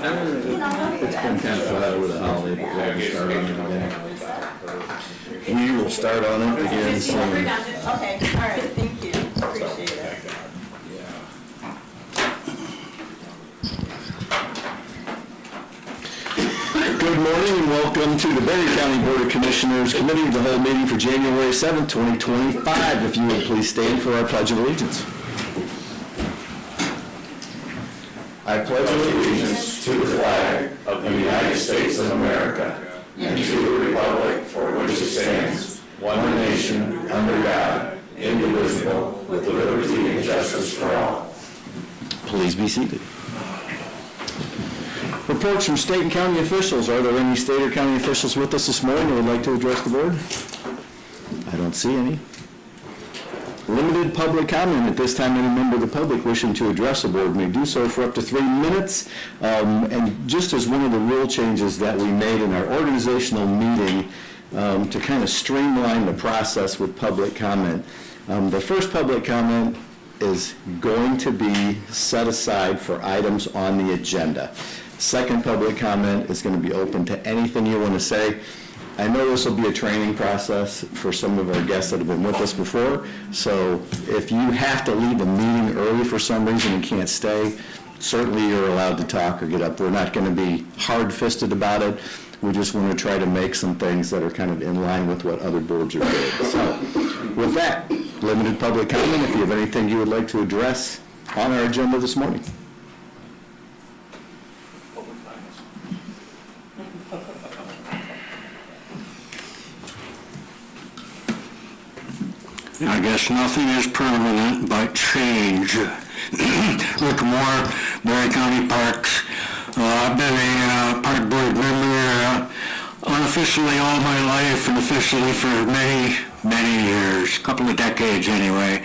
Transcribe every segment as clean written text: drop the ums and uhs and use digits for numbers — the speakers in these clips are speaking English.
It's been kind of flat over the holiday, but we're going to start on it again. We will start on it again soon. Okay, all right, thank you. Appreciate it. Good morning and welcome to the Berry County Board of Commissioners Committee of the Whole meeting for January 7th, 2025. If you would please stand for our Pledge of Allegiance. I pledge allegiance to the flag of the United States of America and to the republic for which it stands, one nation, under God, indivisible, with liberty and justice for all. Please be seated. Reports from state and county officials. Are there any state or county officials with us this morning who would like to address the board? I don't see any. Limited public comment. At this time, any member of the public wishing to address the board may do so for up to 3 minutes. And just as one of the rule changes that we made in our organizational meeting to kind of streamline the process with public comment, the first public comment is going to be set aside for items on the agenda. Second public comment is going to be open to anything you want to say. I know this will be a training process for some of our guests that have been with us before, so if you have to leave a meeting early for some reason and can't stay, certainly you're allowed to talk or get up. We're not going to be hard-fisted about it. We just want to try to make some things that are kind of in line with what other boards are doing. So with that, limited public comment. If you have anything you would like to address on our agenda this morning. I guess nothing is permanent but change. Rick Moore, Berry County Parks. I've been a park board member unofficially all my life and officially for many years, a couple of decades anyway.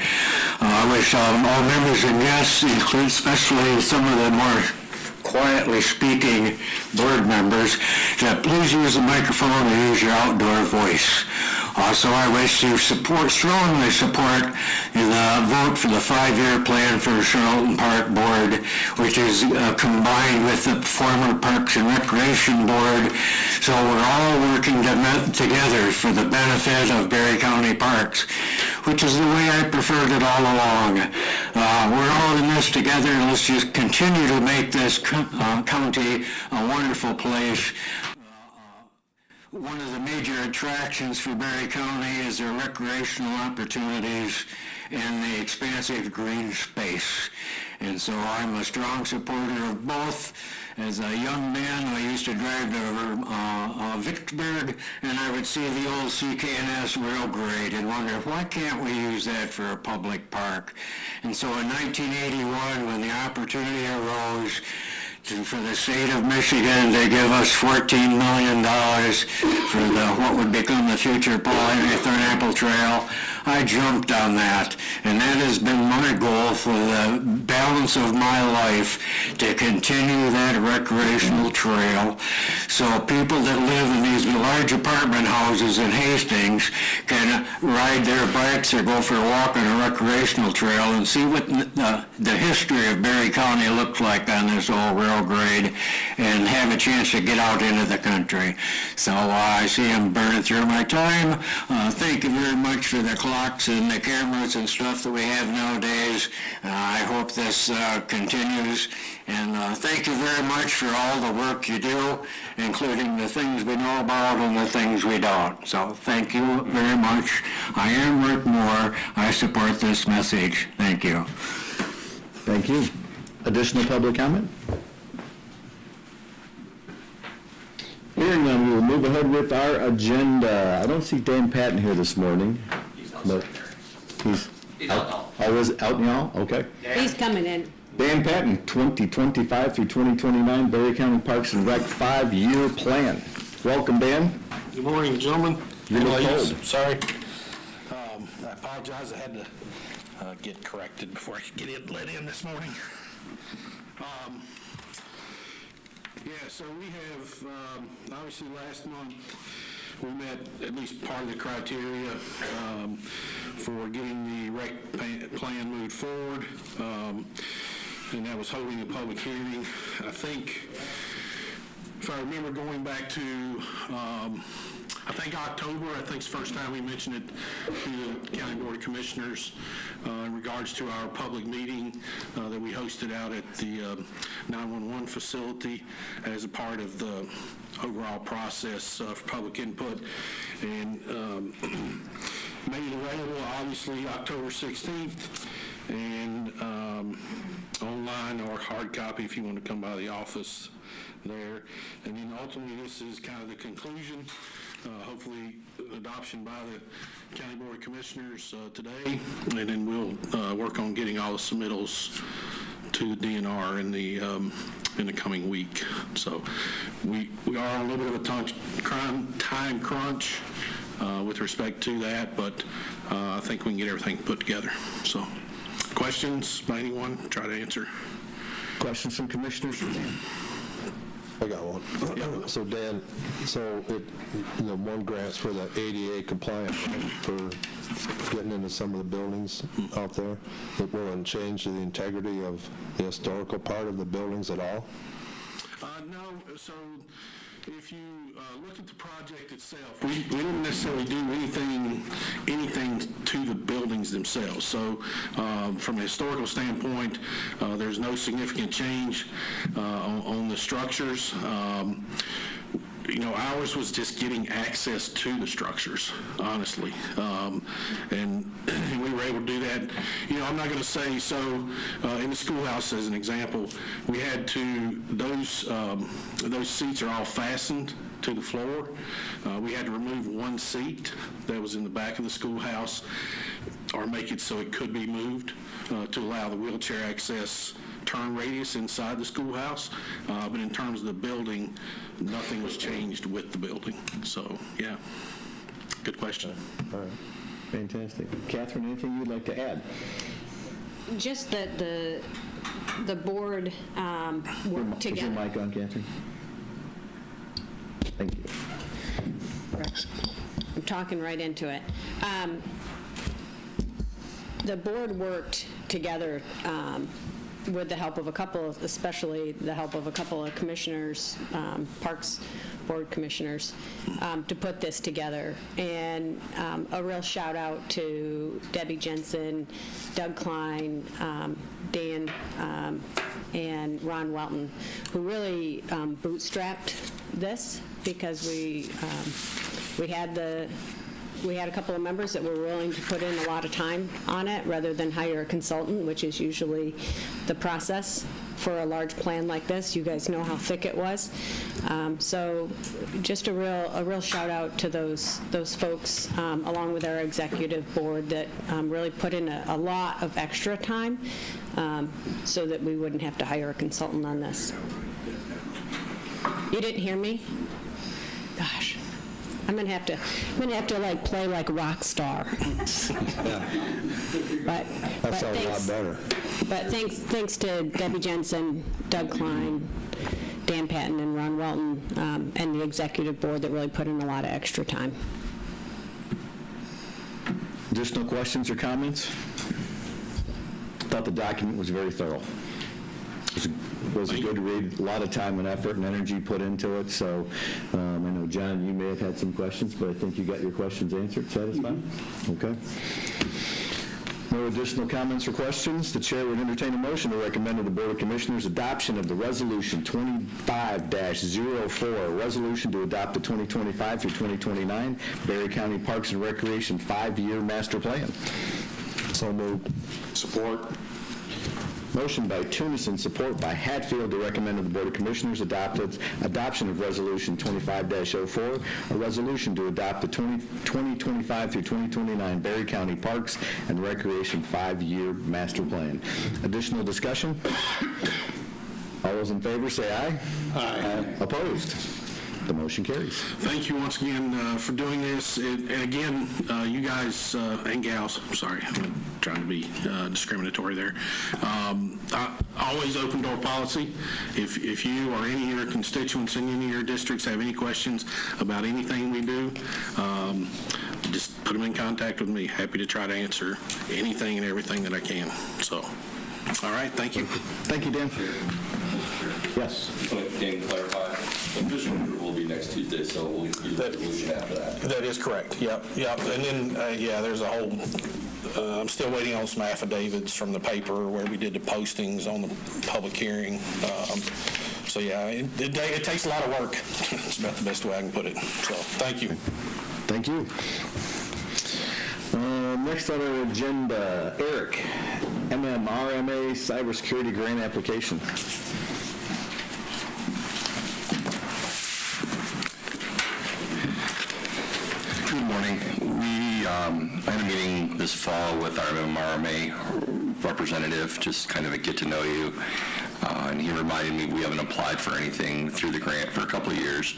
I wish all members and guests, especially some of the more quietly speaking board members, to please use the microphone and use your outdoor voice. Also, I wish to strongly support the vote for the 5-year plan for the Charlton Park Board, which is combined with the former Parks and Recreation Board. So we're all working together for the benefit of Berry County Parks, which is the way I preferred it all along. We're all in this together, and let's just continue to make this county a wonderful place. One of the major attractions for Berry County is their recreational opportunities and the expansive green space. And so I'm a strong supporter of both. As a young man, I used to drive to Vicksburg, and I would see the old CK&S railgrade and wonder, why can't we use that for a public park? And so in 1981, when the opportunity arose for the state of Michigan to give us $14 million for what would become the future Pineapple Trail, I jumped on that, and that has been my goal for the balance of my life, to continue that recreational trail so people that live in these large apartment houses in Hastings can ride their bikes or go for a walk on a recreational trail and see what the history of Berry County looks like on this old rail grade, and have a chance to get out into the country. So I see I'm burning through my time. Thank you very much for the clocks and the cameras and stuff that we have nowadays. I hope this continues, and thank you very much for all the work you do, including the things we know about and the things we don't. So thank you very much. I am Rick Moore. I support this message. Thank you. Thank you. Additional public comment? Hearing none, we will move ahead with our agenda. I don't see Dan Patton here this morning. He's also He's out. Always out now? Okay. He's coming in. Dan Patton, 2025 through 2029 Berry County Parks and Rec 5-year plan. Welcome, Dan. Good morning, gentlemen. You look cold. Sorry. I apologize. I had to get corrected before I could get let in this morning. So we have, obviously last month, we met at least part of the criteria for getting the rec plan moved forward. and that was holding a public hearing. I think, if I remember going back to, I think October, I think it's the first time we mentioned it to the County Board of Commissioners in regards to our public meeting that we hosted out at the 911 facility as a part of the overall process for public input, and made it available, obviously, October 16th, and online or hard copy if you want to come by the office there. And then ultimately, this is kind of the conclusion. Hopefully, adoption by the County Board of Commissioners today, and then we'll work on getting all the submittals to the DNR in the coming week. So we are on a little bit of a time crunch with respect to that, but I think we can get everything put together. So, questions by anyone? Try to answer. Questions from commissioners? I got one. Yeah. So Dan, one grant's for the ADA compliant, right, for getting into some of the buildings out there. It won't change the integrity of the historical part of the buildings at all? No, so if you look at the project itself, we don't necessarily do anything to the buildings themselves. So from a historical standpoint, there's no significant change on the structures. Ours was just getting access to the structures, honestly. And we were able to do that. I'm not going to say, so in the schoolhouse, as an example, we had to, those seats are all fastened to the floor. We had to remove one seat that was in the back of the schoolhouse or make it so it could be moved to allow the wheelchair access turn radius inside the schoolhouse. But in terms of the building, nothing was changed with the building. So, yeah, good question. All right. Fantastic. Catherine, anything you'd like to add? Just that the board worked together. Is your mic on, Catherine? Thank you. I'm talking right into it. The board worked together with the help of especially the help of a couple of commissioners, Parks Board commissioners, to put this together. And a real shout out to Debbie Jensen, Doug Klein, Dan, and Ron Welton, who really bootstrapped this, because we had a couple of members that were willing to put in a lot of time on it rather than hire a consultant, which is usually the process for a large plan like this. You guys know how thick it was. So just a real shout out to those folks, along with our executive board, that really put in a lot of extra time so that we wouldn't have to hire a consultant on this. You didn't hear me? Gosh. I'm gonna have to like play like a rock star. That sounds a lot better. But thanks to Debbie Jensen, Doug Klein, Dan Patton, and Ron Welton, and the executive board that really put in a lot of extra time. Additional questions or comments? Thought the document was very thorough. It was a good read, a lot of time and effort and energy put into it. So I know, John, you may have had some questions, but I think you got your questions answered. Satisfied? Okay. No additional comments or questions. The chair would entertain a motion to recommend to the Board of Commissioners adoption of the Resolution 25-04, a resolution to adopt the 2025 through 2029 Berry County Parks and Recreation 5-year master plan. So moved. Support. Motion by Tunison, support by Hatfield, to recommend to the Board of Commissioners adoption of Resolution 25-04, a resolution to adopt the 2025 through 2029 Berry County Parks and Recreation 5-year master plan. Additional discussion? All those in favor say aye. Aye. Opposed? The motion carries. Thank you once again for doing this. And again, you guys and gals, I'm sorry, I'm trying to be discriminatory there. Always open door policy. If you or any of your constituents in any of your districts have any questions about anything we do, just put them in contact with me. Happy to try to answer anything and everything that I can. So, All right, thank you. Thank you, Dan. Yes. Can you clarify? Official approval will be next Tuesday, so we'll use the resolution after that. That is correct, yep. And then, there's a whole, I'm still waiting on some affidavits from the paper where we did the postings on the public hearing. It takes a lot of work. It's about the best way I can put it. So, thank you. Thank you. Next on our agenda, Eric, MMRMA Cybersecurity Grant Application. Good morning. We had a meeting this fall with our MMRMA representative, just kind of a get to know you. And he reminded me we haven't applied for anything through the grant for a couple of years.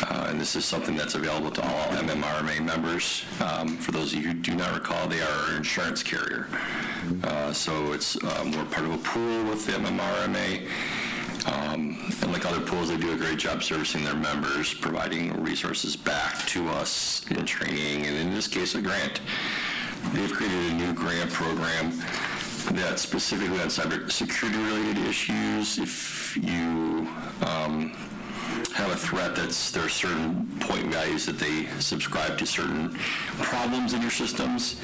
And this is something that's available to all MMRMA members. For those of you who do not recall, they are our insurance carrier. So it's we're part of a pool with the MMRMA. And like other pools, they do a great job servicing their members, providing resources back to us in training, and in this case, a grant. They've created a new grant program that's specifically on cybersecurity-related issues. If you have a threat there are certain point values that they subscribe to certain problems in your systems.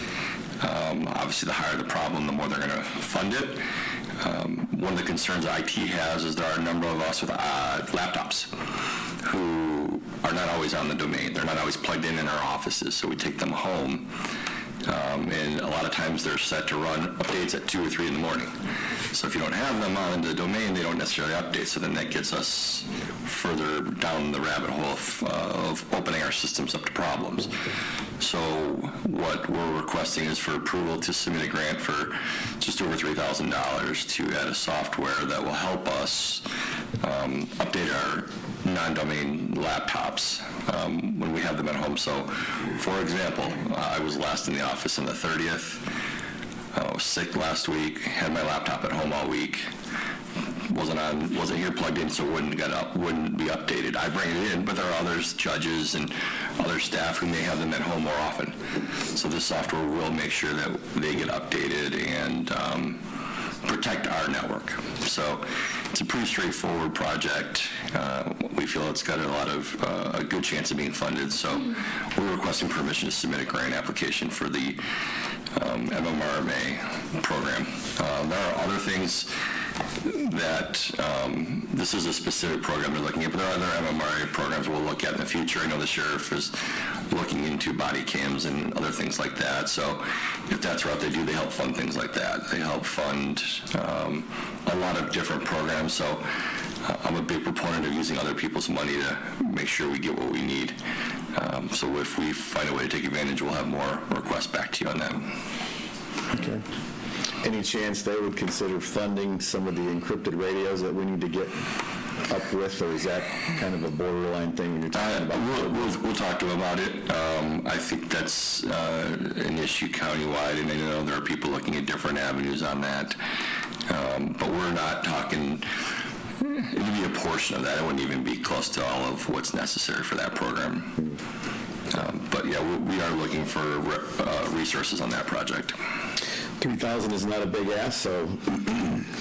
Obviously, the higher the problem, the more they're going to fund it. One of the concerns IT has is there are a number of us with laptops who are not always on the domain. They're not always plugged in our offices, so we take them home. And a lot of times they're set to run updates at 2 or 3 in the morning. So if you don't have them on the domain, they don't necessarily update. So then that gets us further down the rabbit hole of opening our systems up to problems. So what we're requesting is for approval to submit a grant for just over $3,000 to add a software that will help us update our non-domain laptops when we have them at home. So, for example, I was last in the office on the 30th. I was sick last week, had my laptop at home all week. Wasn't here plugged in, so it wouldn't be updated. I bring it in, but there are others, judges and other staff who may have them at home more often. So this software will make sure that they get updated and protect our network. So it's a pretty straightforward project. We feel it's got a good chance of being funded. So we're requesting permission to submit a grant application for the MMRMA program. There are other things that this is a specific program they're looking at, but there are other MMRMA programs we'll look at in the future. I know the sheriff is looking into body cams and other things like that. So if that's what they do, they help fund things like that. They help fund a lot of different programs. So I'm a big proponent of using other people's money to make sure we get what we need. So if we find a way to take advantage, we'll have more requests back to you on that. Okay. Any chance they would consider funding some of the encrypted radios that we need to get up with, or is that kind of a borderline thing when you're talking about? We'll talk to them about it. I think that's an issue countywide, and I know there are people looking at different avenues on that. But we're not talking, it would be a portion of that. It wouldn't even be close to all of what's necessary for that program. But yeah, we are looking for resources on that project. 3,000 is not a big ask, so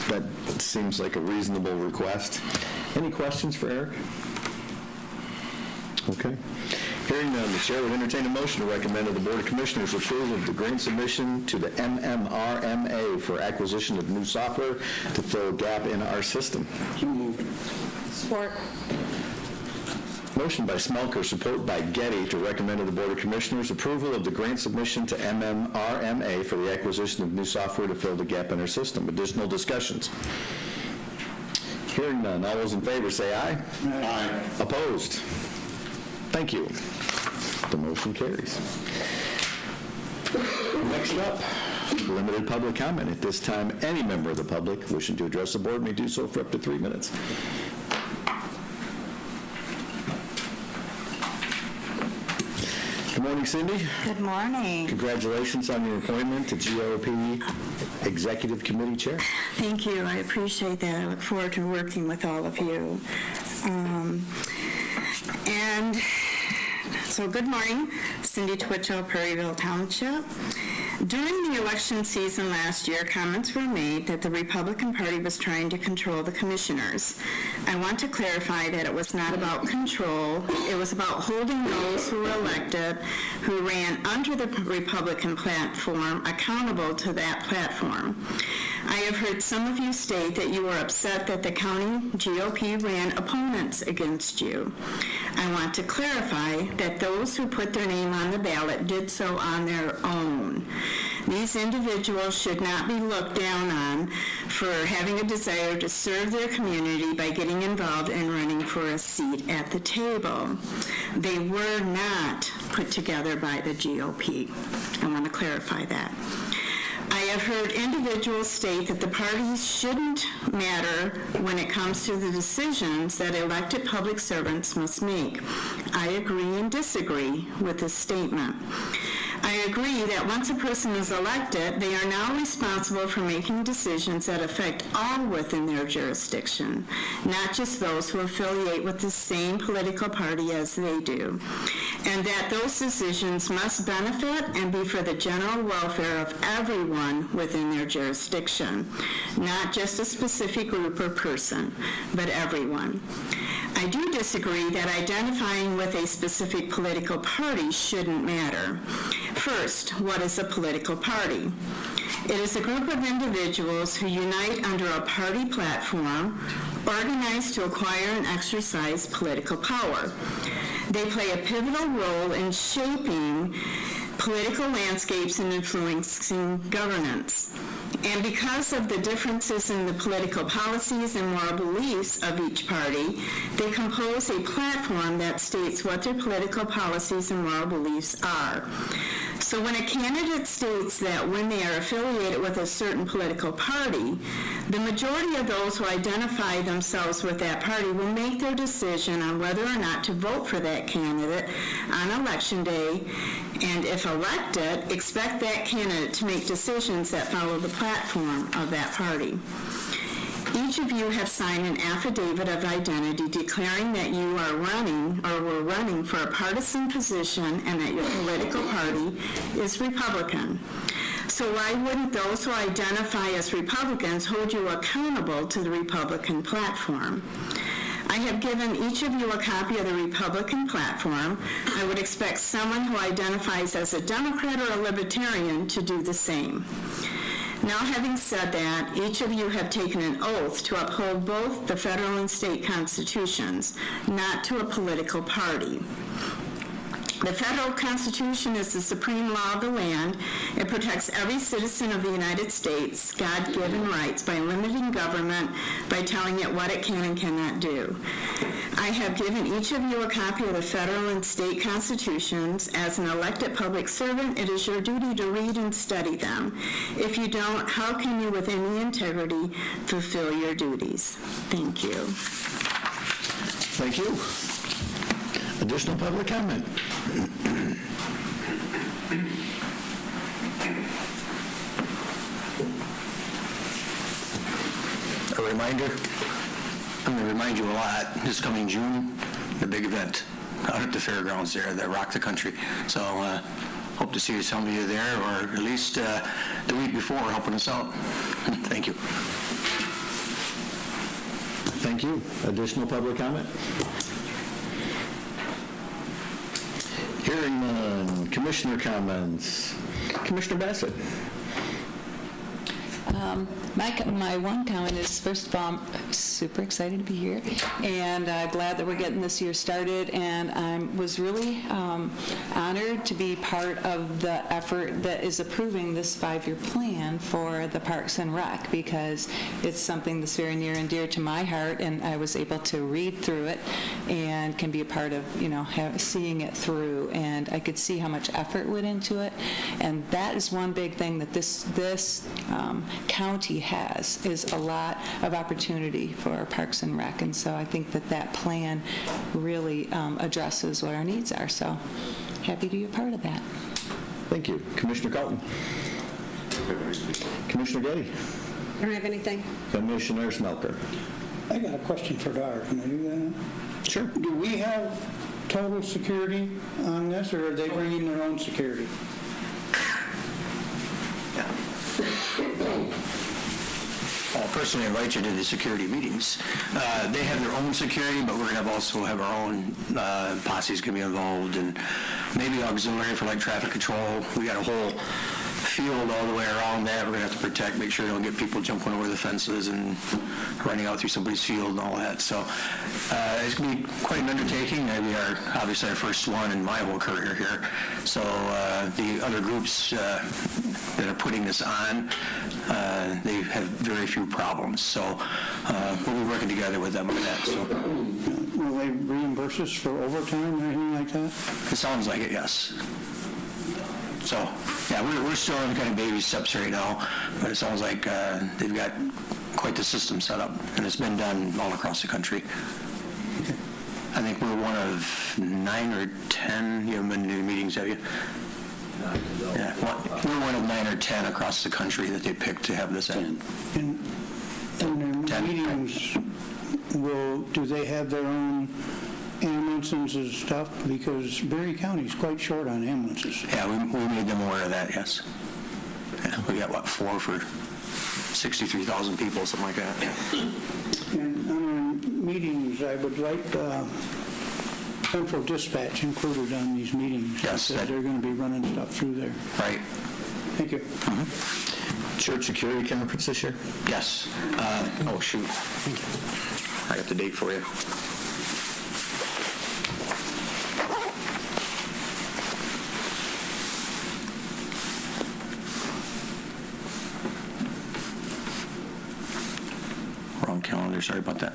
that seems like a reasonable request. Any questions for Eric? Okay. Hearing none, the chair would entertain a motion to recommend to the Board of Commissioners approval of the grant submission to the MMRMA for acquisition of new software to fill a gap in our system. Support. Motion by Smelker, support by Getty, to recommend to the Board of Commissioners approval of the grant submission to MMRMA for the acquisition of new software to fill the gap in our system. Additional discussions? Hearing none. All those in favor say aye. Aye. Opposed? Thank you. The motion carries. Next up, limited public comment. At this time, any member of the public wishing to address the board may do so for up to 3 minutes. Good morning, Cindy. Good morning. Congratulations on your appointment to GOP Executive Committee Chair. Thank you. I appreciate that. I look forward to working with all of you. And so good morning, Cindy Twitchell, Prairieville Township. During the election season last year, comments were made that the Republican Party was trying to control the commissioners. I want to clarify that it was not about control. It was about holding those who were elected, who ran under the Republican platform, accountable to that platform. I have heard some of you state that you were upset that the county GOP ran opponents against you. I want to clarify that those who put their name on the ballot did so on their own. These individuals should not be looked down on for having a desire to serve their community by getting involved in running for a seat at the table. They were not put together by the GOP. I want to clarify that. I have heard individuals state that the parties shouldn't matter when it comes to the decisions that elected public servants must make. I agree and disagree with this statement. I agree that once a person is elected, they are now responsible for making decisions that affect all within their jurisdiction, not just those who affiliate with the same political party as they do, and that those decisions must benefit and be for the general welfare of everyone within their jurisdiction, not just a specific group or person, but everyone. I do disagree that identifying with a specific political party shouldn't matter. First, what is a political party? It is a group of individuals who unite under a party platform, organized to acquire and exercise political power. They play a pivotal role in shaping political landscapes and influencing governance. And because of the differences in the political policies and moral beliefs of each party, they compose a platform that states what their political policies and moral beliefs are. So when a candidate states that when they are affiliated with a certain political party, the majority of those who identify themselves with that party will make their decision on whether or not to vote for that candidate on election day, and if elected, expect that candidate to make decisions that follow the platform of that party. Each of you have signed an affidavit of identity declaring that you are running or were running for a partisan position and that your political party is Republican. So why wouldn't those who identify as Republicans hold you accountable to the Republican platform? I have given each of you a copy of the Republican platform. I would expect someone who identifies as a Democrat or a Libertarian to do the same. Now, having said that, each of you have taken an oath to uphold both the federal and state constitutions, not to a political party. The federal Constitution is the supreme law of the land. It protects every citizen of the United States' God-given rights by limiting government, by telling it what it can and cannot do. I have given each of you a copy of the federal and state constitutions. As an elected public servant, it is your duty to read and study them. If you don't, how can you with any integrity fulfill your duties? Thank you. Thank you. Additional public comment? A reminder, I'm going to remind you a lot, this coming June, the big event out at the fairgrounds there that rock the country. So hope to see some of you there, or at least the week before helping us out. Thank you. Thank you. Additional public comment? Hearing none. Commissioner comments. Commissioner Bassett. My one comment is, first of all, I'm super excited to be here, and I'm glad that we're getting this year started, and I was really honored to be part of the effort that is approving this 5-year plan for the Parks and Rec, because it's something that's very near and dear to my heart, and I was able to read through it and can be a part of, seeing it through, and I could see how much effort went into it, and that is one big thing that this county has, is a lot of opportunity for our Parks and Rec, and so I think that plan really addresses what our needs are, so happy to be a part of that. Thank you. Commissioner Carlton. Commissioner Getty. I don't have anything. Commissioner Smelker. I got a question for Dar. Can I do that? Sure. Do we have total security on this, or are they bringing their own security? I'll personally invite you to the security meetings. They have their own security, but we're going to also have our own posses going to be involved, and maybe auxiliary for like traffic control. We got a whole field all the way around that. We're going to have to protect, make sure we don't get people jumping over the fences and running out through somebody's field and all that. So it's going to be quite an undertaking. We are obviously our first one in my whole career here. So the other groups that are putting this on, they have very few problems. So we'll be working together with them on that. So Will they reimburse us for overtime or anything like that? it sounds like it, yes. So, yeah, we're still in kind of baby steps right now, but it sounds like they've got quite the system set up, and it's been done all across the country. I think we're one of 9 or 10, you haven't been to any meetings, have you? Yeah, we're one of 9 or 10 across the country that they picked to have this in. And their meetings, do they have their own ambulances and stuff? Because Berry County is quite short on ambulances. Yeah, we made them aware of that, yes. Yeah, we got, 4 for 63,000 people, something like that. And on our meetings, I would like central dispatch included on these meetings. Yes. Because they're going to be running stuff through there. Right. Thank you. Church security conference this year? Yes. Oh, shoot. I got the date for you. Wrong calendar, sorry about that.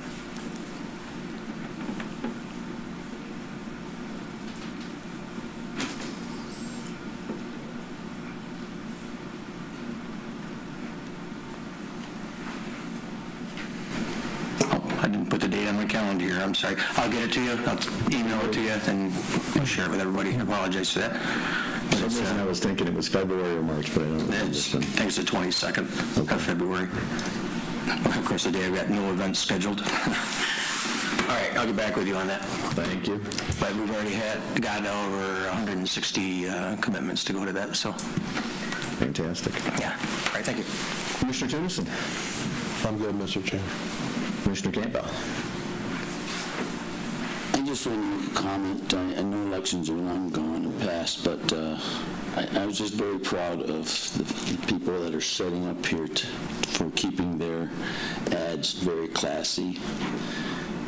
I didn't put the date on my calendar here, I'm sorry. I'll get it to you, I'll email it to you, and I'll share it with everybody. I apologize for that. For some reason I was thinking it was February or March, but I don't know. I think it's the 22nd of February. Of course, the day I've got no events scheduled. All right, I'll get back with you on that. Thank you. But we've already got over 160 commitments to go to that, so, Fantastic. yeah. All right, thank you. Commissioner Tennyson. I'm good, Mr. Chair. Commissioner Campbell. I just want to comment, I know elections are long gone and past, but I was just very proud of the people that are setting up here for keeping their ads very classy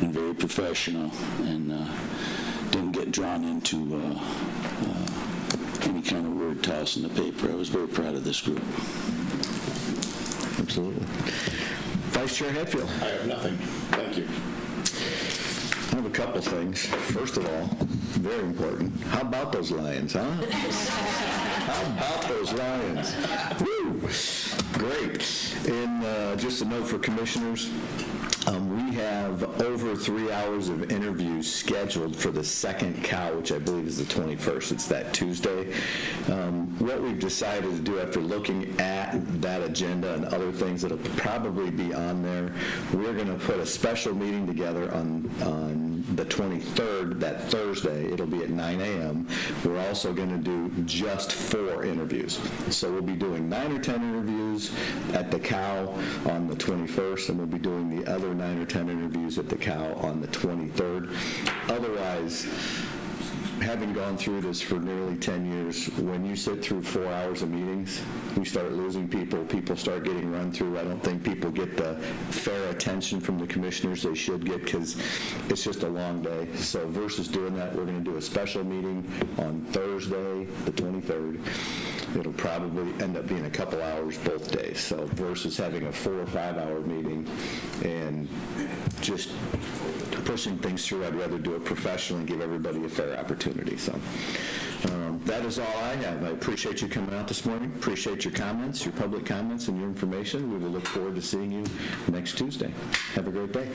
and very professional, and didn't get drawn into any kind of word toss in the paper. I was very proud of this group. Absolutely. Vice Chair Hatfield. I have nothing. Thank you. I have a couple things. First of all, very important. How about those Lions, huh? How about those Lions? Woo! Great. And just a note for commissioners, we have over 3 hours of interviews scheduled for the second cow, which I believe is the 21st. It's that Tuesday. What we've decided to do after looking at that agenda and other things that'll probably be on there, we're going to put a special meeting together on the 23rd, that Thursday. It'll be at 9 a.m. We're also going to do just 4 interviews. So we'll be doing 9 or 10 interviews at the cow on the 21st, and we'll be doing the other 9 or 10 interviews at the cow on the 23rd. Otherwise, having gone through this for nearly 10 years, when you sit through 4 hours of meetings, we start losing people. People start getting run through. I don't think people get the fair attention from the commissioners they should get, because it's just a long day. So versus doing that, we're going to do a special meeting on Thursday, the 23rd. It'll probably end up being a couple hours both days. So versus having a 4 or 5 hour meeting and just pushing things through, I'd rather do it professionally and give everybody a fair opportunity. So that is all I have. I appreciate you coming out this morning. Appreciate your comments, your public comments, and your information. We will look forward to seeing you next Tuesday. Have a great day.